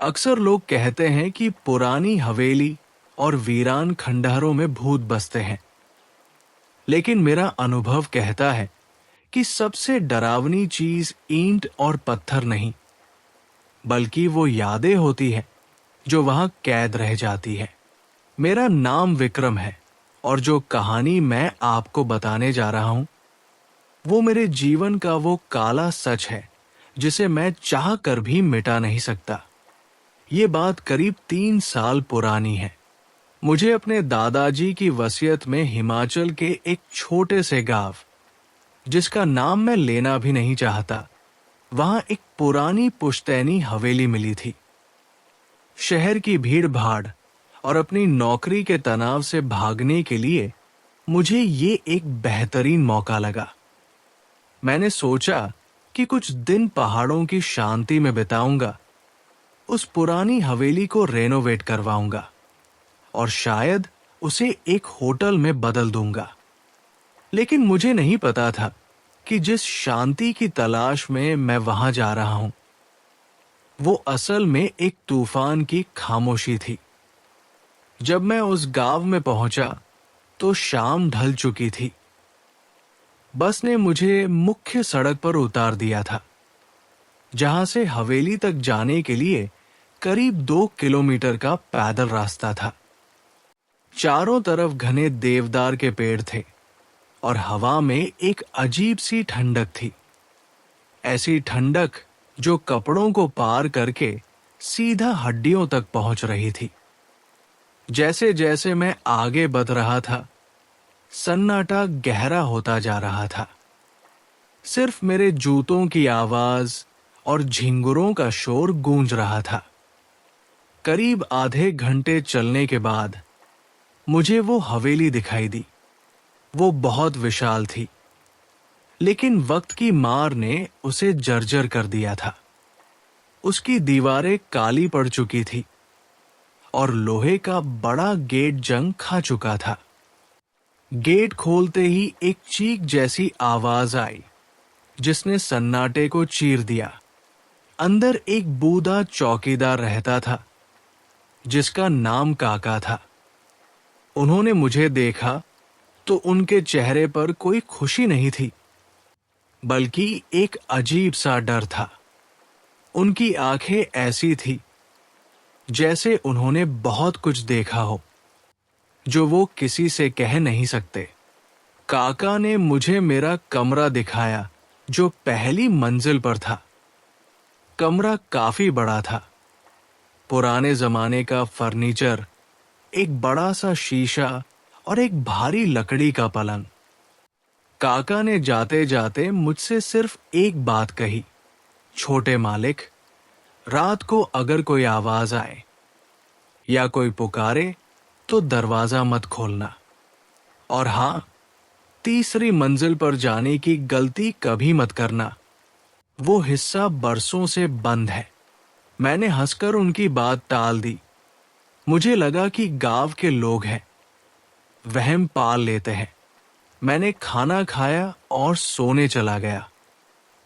अक्सर लोग कहते हैं कि पुरानी हवेली और वीरान खंडहरों में भूत बसते हैं, लेकिन मेरा अनुभव कहता है कि सबसे डरावनी चीज ईंट और पत्थर नहीं, बल्कि वो यादें होती हैं जो वहां कैद रह जाती है। मेरा नाम विक्रम है और जो कहानी मैं आपको बताने जा रहा हूं, वो मेरे जीवन का वो काला सच है जिसे मैं चाह कर भी मिटा नहीं सकता। ये बात करीब 3 साल पुरानी है। मुझे अपने दादाजी की वसीयत में हिमाचल के एक छोटे से गांव, जिसका नाम मैं लेना भी नहीं चाहता, वहां एक पुरानी पुश्तैनी हवेली मिली थी। शहर की भीड़ भाड़ और अपनी नौकरी के तनाव से भागने के लिए मुझे ये एक बेहतरीन मौका लगा। मैंने सोचा कि कुछ दिन पहाड़ों की शांति में बिताऊंगा, उस पुरानी हवेली को रेनोवेट करवाऊंगा और शायद उसे एक होटल में बदल दूंगा। लेकिन मुझे नहीं पता था कि जिस शांति की तलाश में मैं वहां जा रहा हूं, वो असल में एक तूफान की खामोशी थी। जब मैं उस गांव में पहुंचा तो शाम ढल चुकी थी। बस ने मुझे मुख्य सड़क पर उतार दिया था, जहां से हवेली तक जाने के लिए करीब 2 किलोमीटर का पैदल रास्ता था। चारों तरफ घने देवदार के पेड़ थे और हवा में एक अजीब सी ठंडक थी। ऐसी ठंडक जो कपड़ों को पार करके सीधा हड्डियों तक पहुंच रही थी। जैसे जैसे मैं आगे बढ़ रहा था, सन्नाटा गहरा होता जा रहा था। सिर्फ मेरे जूतों की आवाज और झिंगुरों का शोर गूंज रहा था। करीब आधे घंटे चलने के बाद मुझे वो हवेली दिखाई दी। वो बहुत विशाल थी, लेकिन वक्त की मार ने उसे जर्जर कर दिया था। उसकी दीवारें काली पड़ चुकी थी और लोहे का बड़ा गेट जंग खा चुका था। गेट खोलते ही एक चीख जैसी आवाज आई, जिसने सन्नाटे को चीर दिया। अंदर एक बूढ़ा चौकीदार रहता था, जिसका नाम काका था। उन्होंने मुझे देखा तो उनके चेहरे पर कोई खुशी नहीं थी, बल्कि एक अजीब सा डर था। उनकी आंखें ऐसी थी जैसे उन्होंने बहुत कुछ देखा हो, जो वो किसी से कह नहीं सकते। काका ने मुझे मेरा कमरा दिखाया, जो पहली मंजिल पर था। कमरा काफी बड़ा था। पुराने जमाने का फर्नीचर, एक बड़ा सा शीशा और एक भारी लकड़ी का पलंग। काका ने जाते जाते मुझसे सिर्फ एक बात कही, छोटे मालिक, रात को अगर कोई आवाज आए या कोई पुकारे तो दरवाजा मत खोलना। और हाँ, तीसरी मंजिल पर जाने की गलती कभी मत करना, वो हिस्सा बरसों से बंद है। मैंने हंसकर उनकी बात टाल दी। मुझे लगा कि गांव के लोग हैं, वहम पाल लेते हैं। मैंने खाना खाया और सोने चला गया।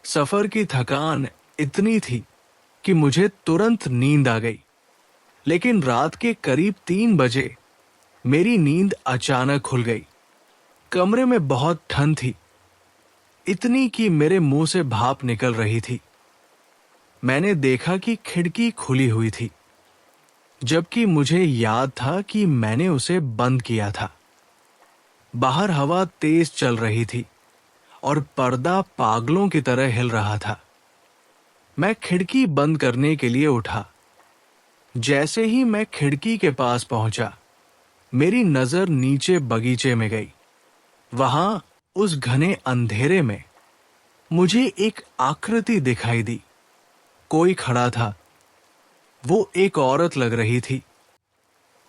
सफर की थकान इतनी थी कि मुझे तुरंत नींद आ गई। लेकिन रात के करीब 3 बजे मेरी नींद अचानक खुल गई। कमरे में बहुत ठंड थी, इतनी कि मेरे मुंह से भाप निकल रही थी। मैंने देखा कि खिड़की खुली हुई थी, जबकि मुझे याद था कि मैंने उसे बंद किया था। बाहर हवा तेज चल रही थी और पर्दा पागलों की तरह हिल रहा था। मैं खिड़की बंद करने के लिए उठा। जैसे ही मैं खिड़की के पास पहुंचा, मेरी नजर नीचे बगीचे में गई। वहां उस घने अंधेरे में मुझे एक आकृति दिखाई दी। कोई खड़ा था। वो एक औरत लग रही थी।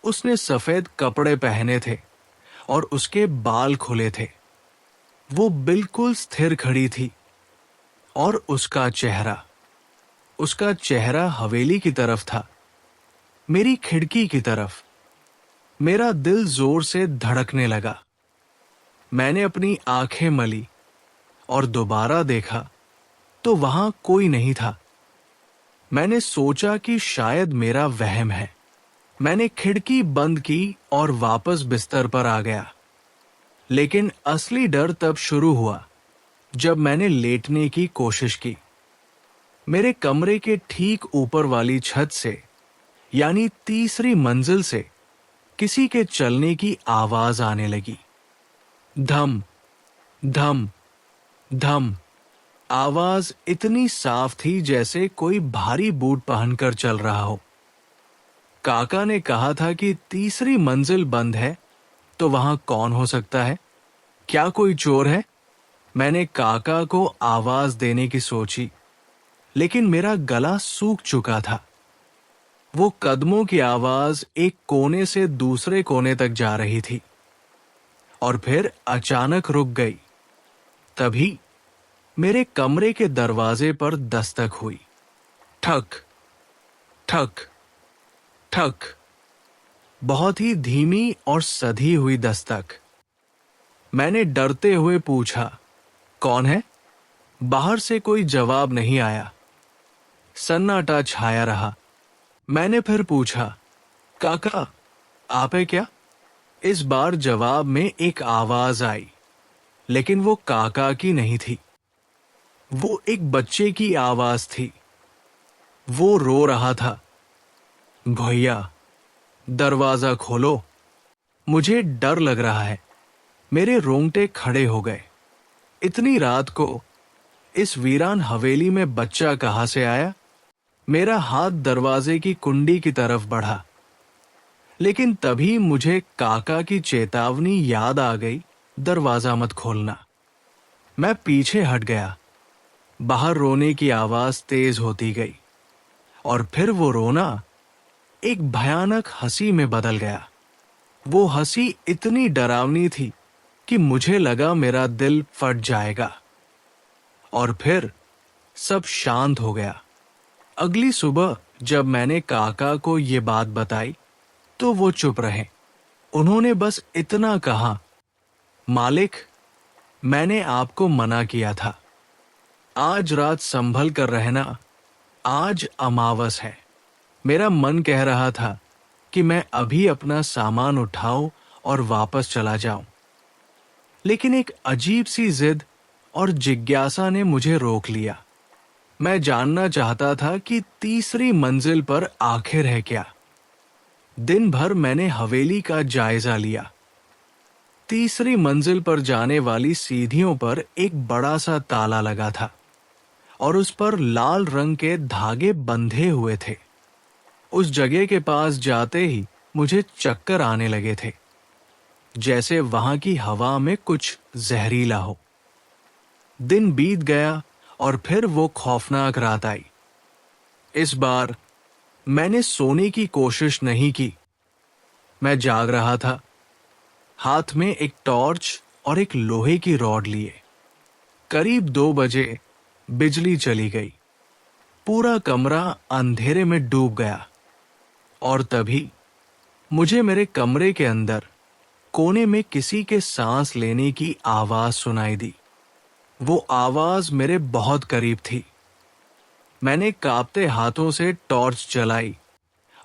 उसने सफेद कपड़े पहने थे और उसके बाल खुले थे। वो बिल्कुल स्थिर खड़ी थी और उसका चेहरा हवेली की तरफ था, मेरी खिड़की की तरफ। मेरा दिल जोर से धड़कने लगा। मैंने अपनी आंखें मली और दोबारा देखा तो वहां कोई नहीं था। मैंने सोचा कि शायद मेरा वहम है। मैंने खिड़की बंद की और वापस बिस्तर पर आ गया। लेकिन असली डर तब शुरू हुआ जब मैंने लेटने की कोशिश की। मेरे कमरे के ठीक ऊपर वाली छत से, यानी तीसरी मंजिल से, किसी के चलने की आवाज आने लगी। धम धम धम। आवाज इतनी साफ थी जैसे कोई भारी बूट पहनकर चल रहा हो। काका ने कहा था कि तीसरी मंजिल बंद है, तो वहां कौन हो सकता है? क्या कोई चोर है? मैंने काका को आवाज देने की सोची, लेकिन मेरा गला सूख चुका था। वो कदमों की आवाज एक कोने से दूसरे कोने तक जा रही थी और फिर अचानक रुक गई। तभी मेरे कमरे के दरवाजे पर दस्तक हुई। ठक ठक ठक। बहुत ही धीमी और सधी हुई दस्तक। मैंने डरते हुए पूछा, कौन है? बाहर से कोई जवाब नहीं आया। सन्नाटा छाया रहा। मैंने फिर पूछा, काका, आप है क्या? इस बार जवाब में एक आवाज आई, लेकिन वो काका की नहीं थी। वो एक बच्चे की आवाज थी। वो रो रहा था, भैया, दरवाजा खोलो, मुझे डर लग रहा है। मेरे रोंगटे खड़े हो गए। इतनी रात को इस वीरान हवेली में बच्चा कहां से आया? मेरा हाथ दरवाजे की कुंडी की तरफ बढ़ा, लेकिन तभी मुझे काका की चेतावनी याद आ गई, दरवाजा मत खोलना। मैं पीछे हट गया। बाहर रोने की आवाज तेज होती गई और फिर वो रोना एक भयानक हंसी में बदल गया। वो हंसी इतनी डरावनी थी कि मुझे लगा मेरा दिल फट जाएगा। और फिर सब शांत हो गया। अगली सुबह जब मैंने काका को ये बात बताई, तो वो चुप रहे। उन्होंने बस इतना कहा, मालिक, मैंने आपको मना किया था। आज रात संभल कर रहना, आज अमावस है। मेरा मन कह रहा था कि मैं अभी अपना सामान उठाऊं और वापस चला जाऊं, लेकिन एक अजीब सी जिद और जिज्ञासा ने मुझे रोक लिया। मैं जानना चाहता था कि तीसरी मंजिल पर आखिर है क्या। दिन भर मैंने हवेली का जायजा लिया। तीसरी मंजिल पर जाने वाली सीढ़ियों पर एक बड़ा सा ताला लगा था और उस पर लाल रंग के धागे बंधे हुए थे। उस जगह के पास जाते ही मुझे चक्कर आने लगे थे, जैसे वहां की हवा में कुछ जहरीला हो। दिन बीत गया और फिर वो खौफनाक रात आई। इस बार मैंने सोने की कोशिश नहीं की। मैं जाग रहा था, हाथ में एक टॉर्च और एक लोहे की रॉड लिए। करीब 2 बजे बिजली चली गई। पूरा कमरा अंधेरे में डूब गया और तभी मुझे मेरे कमरे के अंदर कोने में किसी के सांस लेने की आवाज सुनाई दी। वो आवाज मेरे बहुत करीब थी। मैंने कांपते हाथों से टॉर्च जलाई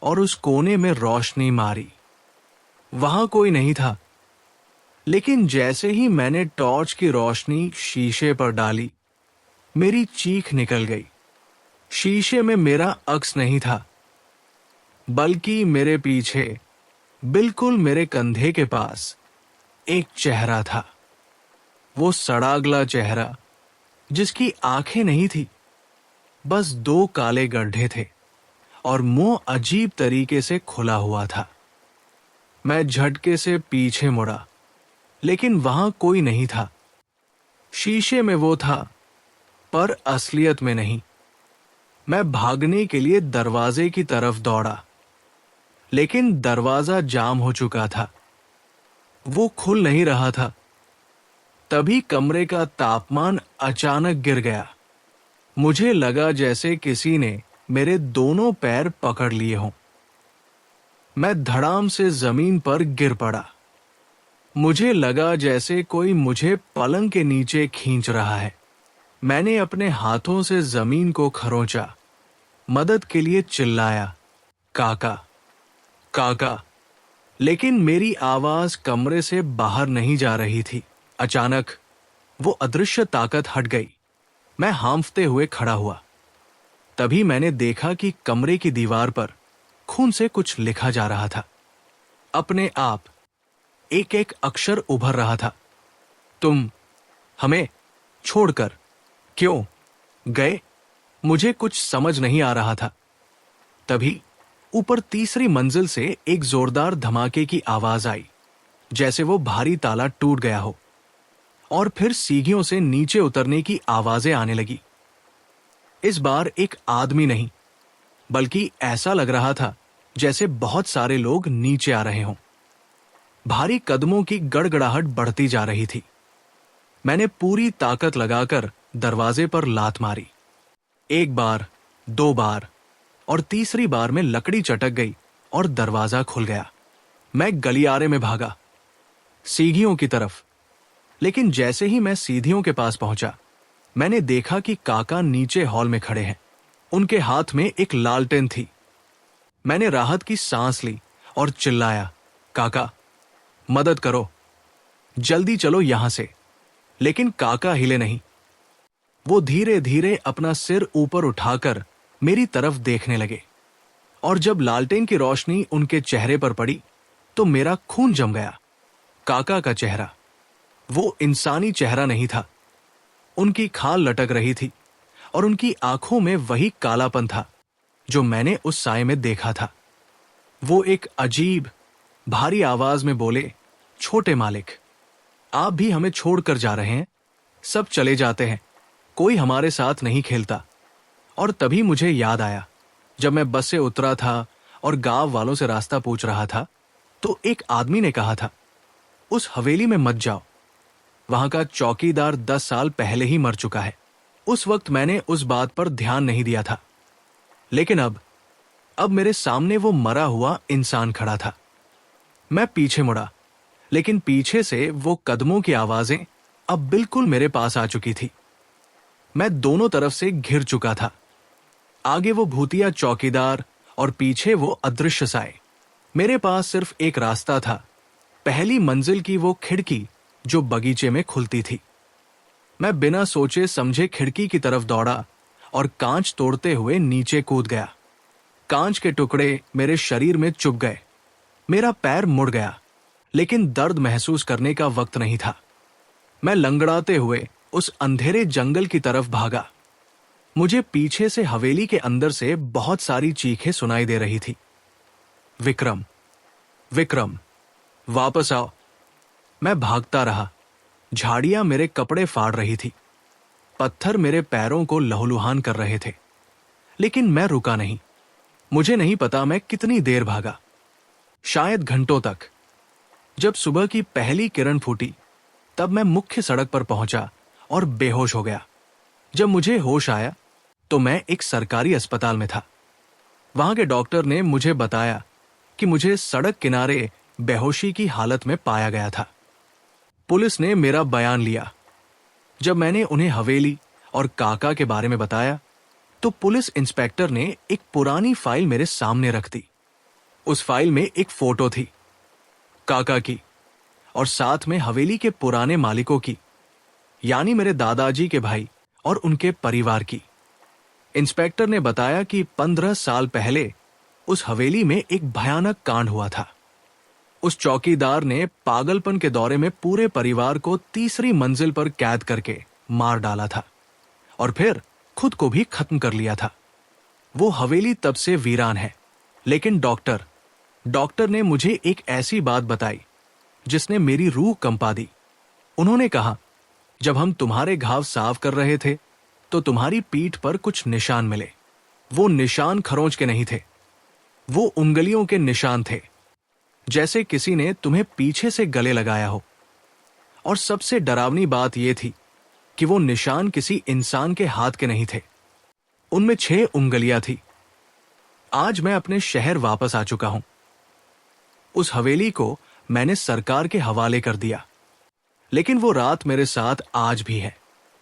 और उस कोने में रोशनी मारी। वहां कोई नहीं था, लेकिन जैसे ही मैंने टॉर्च की रोशनी शीशे पर डाली, मेरी चीख निकल गई। शीशे में मेरा अक्स नहीं था, बल्कि मेरे पीछे, बिल्कुल मेरे कंधे के पास, एक चेहरा था। वो सड़ागला चेहरा जिसकी आंखें नहीं थी, बस 2 काले गड्ढे थे और मुंह अजीब तरीके से खुला हुआ था। मैं झटके से पीछे मुड़ा, लेकिन वहां कोई नहीं था। शीशे में वो था, पर असलियत में नहीं। मैं भागने के लिए दरवाजे की तरफ दौड़ा, लेकिन दरवाजा जाम हो चुका था। वो खुल नहीं रहा था। तभी कमरे का तापमान अचानक गिर गया। मुझे लगा जैसे किसी ने मेरे दोनों पैर पकड़ लिए हों। मैं धड़ाम से जमीन पर गिर पड़ा। मुझे लगा जैसे कोई मुझे पलंग के नीचे खींच रहा है। मैंने अपने हाथों से जमीन को खरोंचा, मदद के लिए चिल्लाया, काका, काका। लेकिन मेरी आवाज कमरे से बाहर नहीं जा रही थी। अचानक वो अदृश्य ताकत हट गई। मैं हांफते हुए खड़ा हुआ। तभी मैंने देखा कि कमरे की दीवार पर खून से कुछ लिखा जा रहा था। अपने आप एक एक अक्षर उभर रहा था। तुम हमें छोड़कर क्यों गए? मुझे कुछ समझ नहीं आ रहा था। तभी ऊपर तीसरी मंजिल से एक जोरदार धमाके की आवाज आई, जैसे वो भारी ताला टूट गया हो। और फिर सीढ़ियों से नीचे उतरने की आवाजें आने लगी। इस बार एक आदमी नहीं, बल्कि ऐसा लग रहा था जैसे बहुत सारे लोग नीचे आ रहे हों। भारी कदमों की गड़गड़ाहट बढ़ती जा रही थी। मैंने पूरी ताकत लगाकर दरवाजे पर लात मारी। एक बार, दो बार, और तीसरी बार में लकड़ी चटक गई और दरवाजा खुल गया। मैं गलियारे में भागा, सीढ़ियों की तरफ। लेकिन जैसे ही मैं सीढ़ियों के पास पहुंचा, मैंने देखा कि काका नीचे हॉल में खड़े हैं। उनके हाथ में एक लालटेन थी। मैंने राहत की सांस ली और चिल्लाया, काका, मदद करो, जल्दी चलो यहां से। लेकिन काका हिले नहीं। वो धीरे धीरे अपना सिर ऊपर उठाकर मेरी तरफ देखने लगे। और जब लालटेन की रोशनी उनके चेहरे पर पड़ी तो मेरा खून जम गया। काका का चेहरा, वो इंसानी चेहरा नहीं था। उनकी खाल लटक रही थी और उनकी आंखों में वही कालापन था जो मैंने उस साए में देखा था। वो एक अजीब, भारी आवाज में बोले, छोटे मालिक, आप भी हमें छोड़कर जा रहे हैं? सब चले जाते हैं, कोई हमारे साथ नहीं खेलता। और तभी मुझे याद आया, जब मैं बस से उतरा था और गांव वालों से रास्ता पूछ रहा था, तो एक आदमी ने कहा था, उस हवेली में मत जाओ, वहां का चौकीदार 10 साल पहले ही मर चुका है। उस वक्त मैंने उस बात पर ध्यान नहीं दिया था। लेकिन अब मेरे सामने वो मरा हुआ इंसान खड़ा था। मैं पीछे मुड़ा, लेकिन पीछे से वो कदमों की आवाजें अब बिल्कुल मेरे पास आ चुकी थी। मैं दोनों तरफ से घिर चुका था। आगे वो भूतिया चौकीदार और पीछे वो अदृश्य साए। मेरे पास सिर्फ एक रास्ता था, पहली मंजिल की वो खिड़की जो बगीचे में खुलती थी। मैं बिना सोचे समझे खिड़की की तरफ दौड़ा और कांच तोड़ते हुए नीचे कूद गया। कांच के टुकड़े मेरे शरीर में चुभ गए। मेरा पैर मुड़ गया, लेकिन दर्द महसूस करने का वक्त नहीं था। मैं लंगड़ाते हुए उस अंधेरे जंगल की तरफ भागा। मुझे पीछे से हवेली के अंदर से बहुत सारी चीखें सुनाई दे रही थी। विक्रम, विक्रम, वापस आओ। मैं भागता रहा। झाड़ियां मेरे कपड़े फाड़ रही थी। पत्थर मेरे पैरों को लहूलुहान कर रहे थे। लेकिन मैं रुका नहीं। मुझे नहीं पता मैं कितनी देर भागा, शायद घंटों तक। जब सुबह की पहली किरण फूटी, तब मैं मुख्य सड़क पर पहुंचा और बेहोश हो गया। जब मुझे होश आया तो मैं एक सरकारी अस्पताल में था। वहां के डॉक्टर ने मुझे बताया कि मुझे सड़क किनारे बेहोशी की हालत में पाया गया था। पुलिस ने मेरा बयान लिया। जब मैंने उन्हें हवेली और काका के बारे में बताया, तो पुलिस इंस्पेक्टर ने एक पुरानी फाइल मेरे सामने रख दी। उस फाइल में एक फोटो थी, काका की, और साथ में हवेली के पुराने मालिकों की, यानी मेरे दादाजी के भाई और उनके परिवार की। इंस्पेक्टर ने बताया कि 15 साल पहले उस हवेली में एक भयानक कांड हुआ था। उस चौकीदार ने पागलपन के दौरे में पूरे परिवार को तीसरी मंजिल पर कैद करके मार डाला था और फिर खुद को भी खत्म कर लिया था। वो हवेली तब से वीरान है। लेकिन डॉक्टर ने मुझे एक ऐसी बात बताई जिसने मेरी रूह कंपा दी। उन्होंने कहा, जब हम तुम्हारे घाव साफ कर रहे थे तो तुम्हारी पीठ पर कुछ निशान मिले। वो निशान खरोंच के नहीं थे, वो उंगलियों के निशान थे, जैसे किसी ने तुम्हें पीछे से गले लगाया हो। और सबसे डरावनी बात यह थी कि वो निशान किसी इंसान के हाथ के नहीं थे। उनमें 6 उंगलियां थी। आज मैं अपने शहर वापस आ चुका हूं। उस हवेली को मैंने सरकार के हवाले कर दिया, लेकिन वो रात मेरे साथ आज भी है।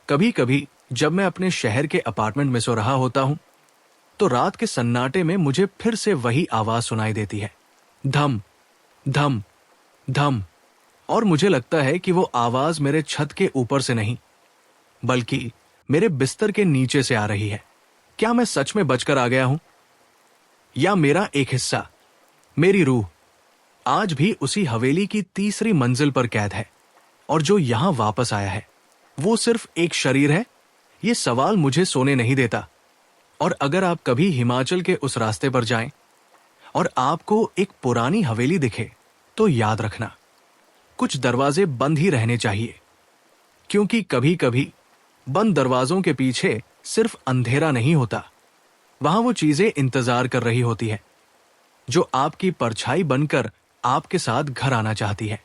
कभी कभी जब मैं अपने शहर के अपार्टमेंट में सो रहा होता हूं, तो रात के सन्नाटे में मुझे फिर से वही आवाज सुनाई देती है, धम धम धम। और मुझे लगता है कि वो आवाज मेरे छत के ऊपर से नहीं, बल्कि मेरे बिस्तर के नीचे से आ रही है। क्या मैं सच में बचकर आ गया हूं? या मेरा एक हिस्सा, मेरी रूह, आज भी उसी हवेली की तीसरी मंजिल पर कैद है? और जो यहां वापस आया है, वो सिर्फ एक शरीर है? ये सवाल मुझे सोने नहीं देता। और अगर आप कभी हिमाचल के उस रास्ते पर जाएं और आपको एक पुरानी हवेली दिखे, तो याद रखना, कुछ दरवाजे बंद ही रहने चाहिए, क्योंकि कभी कभी बंद दरवाजों के पीछे सिर्फ अंधेरा नहीं होता, वहां वो चीजें इंतजार कर रही होती है, जो आपकी परछाई बनकर आपके साथ घर आना चाहती है।